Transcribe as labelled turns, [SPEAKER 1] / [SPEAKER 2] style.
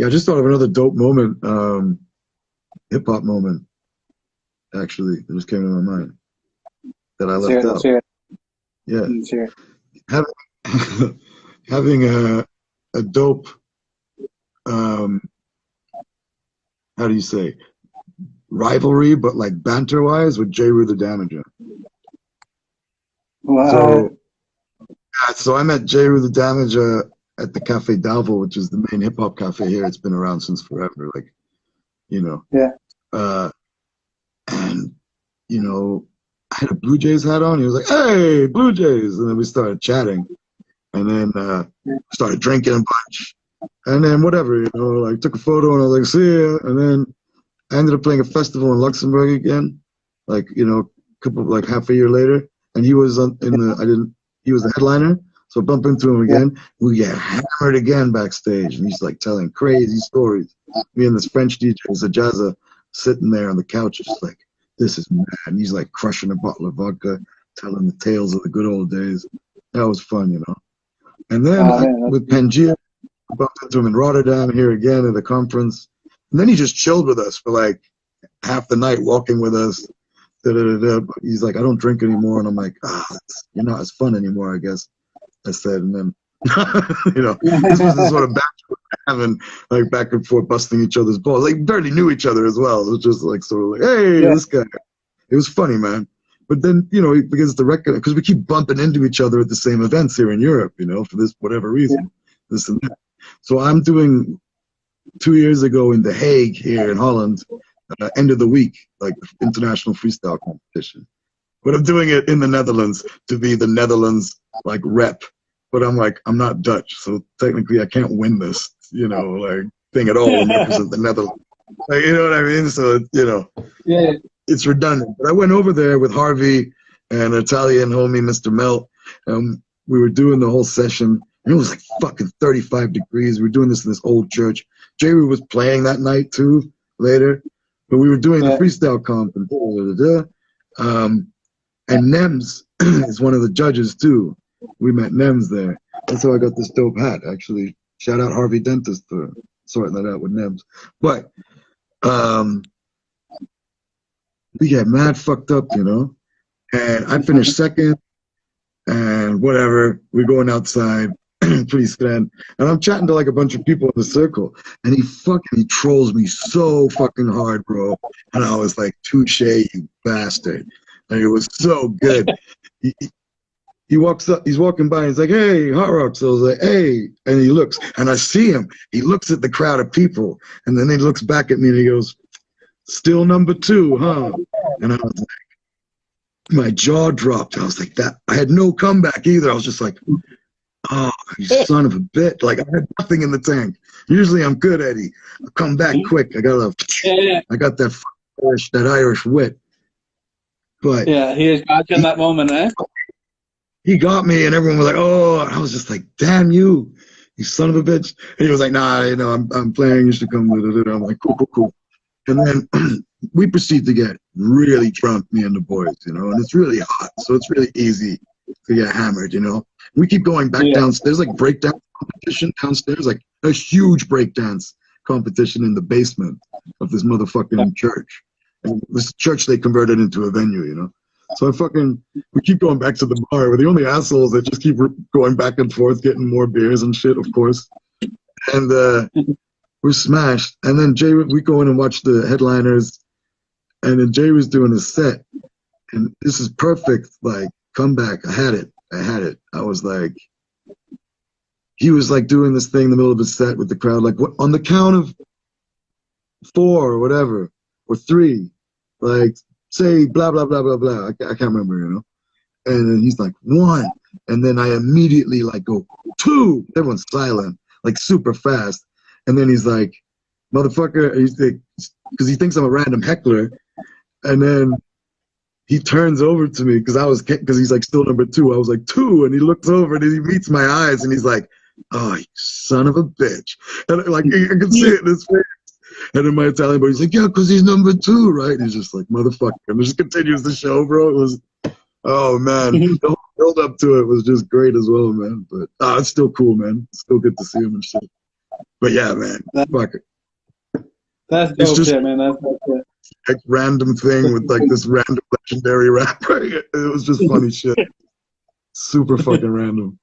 [SPEAKER 1] Yeah, I just thought of another dope moment, hip hop moment, actually, that just came to my mind that I
[SPEAKER 2] Let's hear
[SPEAKER 1] left
[SPEAKER 2] it. Let's
[SPEAKER 1] out.
[SPEAKER 2] hear it.
[SPEAKER 1] Yeah.
[SPEAKER 2] Let's hear it.
[SPEAKER 1] Having, having a dope, um, how do you say, rivalry, but like banter wise with Jeru the Damaja.
[SPEAKER 2] What?
[SPEAKER 1] So, so I met Jeru the Damaja at the Cafe Dalvo, which is the main hip hop cafe here. It's been around since forever, like, you know.
[SPEAKER 2] Yeah.
[SPEAKER 1] Uh, and, you know, I had a Blue Jays hat on. He was like, "Hey, Blue Jays." And then we started chatting and then started drinking a bunch. And then whatever, like took a photo and I was like, "See ya." And then I ended up playing a festival in Luxembourg again, like, couple like half a year later. And he was he was the headliner. So I bump into him
[SPEAKER 2] Yeah.
[SPEAKER 1] again. We get hammered again backstage. And he's like telling crazy stories. Me and this French DJ, Zajaza, sitting there on the couch, just like, this is mad. And he's like crushing a bottle of vodka, telling the tales of the good old days. That was fun. And then
[SPEAKER 2] Oh man,
[SPEAKER 1] with Pangea, I bumped into him in Rotterdam here again at the conference. And then he just chilled with us for like half the night, walking with us. Da, da, da, da. He's like, "I don't drink anymore." And I'm like, "You're not as fun anymore, I guess." I said, and then, this was the sort of back having, like, back and forth, busting each other's balls. Like, barely knew each other as well. It was just like, sort of like, "Hey,
[SPEAKER 2] yeah.
[SPEAKER 1] this guy." It was funny, man. But then, because because we keep bumping into each other at the same events here in Europe, for this, whatever reason, this and that. So I'm doing 2 years ago in The Hague here in Holland, end of the week, like international freestyle competition. But I'm doing it in the Netherlands to be the Netherlands like rep. But I'm like, I'm not Dutch, so technically I can't win this, like thing at all and represent the Netherlands. Like, you know what I mean? So,
[SPEAKER 2] Yeah.
[SPEAKER 1] it's redundant. But I went over there with Harvey and Italian homie, Mr. Melt. We were doing the whole session, and it was like fucking 35 degrees. We were doing this in this old church. Jeru was playing that night too, later. But we were doing the freestyle comp and and Nems is one of the judges too. We met Nems there. That's how I got this dope hat, actually. Shout out Harvey Dentist for sorting that out with Nems. But we get mad fucked up, and I finished second, and whatever. We're going outside, pretty scared, and I'm chatting to like a bunch of people in the circle, and he trolls me so fucking hard, bro. And I was like, "Touche, you bastard!" And it was so good. He walks up, he's walking by, and he's like, "Hey, Hotrox." So I was like, "Hey," and he looks, and I see him. He looks at the crowd of people, and then he looks back at me, and he goes, "Still number 2, huh?" And I was like, my jaw dropped. I was like, that. I had no comeback either. I was just like, "Oh, you son of a bitch!" Like I had nothing in the tank. Usually I'm good, Eddie. I come back quick. I got that Irish wit. But
[SPEAKER 2] Yeah, he has got you in that moment, eh?
[SPEAKER 1] he got me, and everyone was like, "Oh!" I was just like, "Damn you, you son of a bitch!" And he was like, "Nah, I'm playing. You should come." I'm like, "Cool, cool, cool." And then we proceed to get really drunk, me and the boys, and it's really hot, so it's really easy to get hammered, We keep going back downstairs, like breakdance competition downstairs, like a huge breakdance competition in the basement of this motherfucking church. And this church they converted into a venue, So we keep going back to the bar. We're the only assholes that just keep going back and forth, getting more beers and shit, of course. And we're smashed. And then we go in and watch the headliners. And then Jay was doing his set. And this is perfect, like, comeback. I had it. I was like, he was like doing this thing in the middle of his set with the crowd, like, what, on the count of 4 or whatever, or 3, like, say blah, blah, blah, blah, blah. I can't remember, And then he's like, 1. And then I immediately like go 2. Everyone's silent, like super fast. And then he's like, "Motherfucker," he's like, because he thinks I'm a random heckler. And then he turns over to me because he's like, still number 2. I was like, 2. And he looks over and he meets my eyes and he's like, "Oh, you son of a bitch." And like, I can see it in his face. And then my Italian boy, he's like, "Yeah, because he's number 2, right?" And he's just like, "Motherfucker." And it just continues the show, bro. It was, oh, man. The whole build up to it was just great as well, man. But it's still cool, man. It's still good to see him and shit. But yeah, man, fuck it.
[SPEAKER 2] That's
[SPEAKER 1] It's
[SPEAKER 2] dope
[SPEAKER 1] just
[SPEAKER 2] shit, man. That's dope shit.
[SPEAKER 1] like random thing with like this random legendary rapper. It was just funny shit. Super fucking random.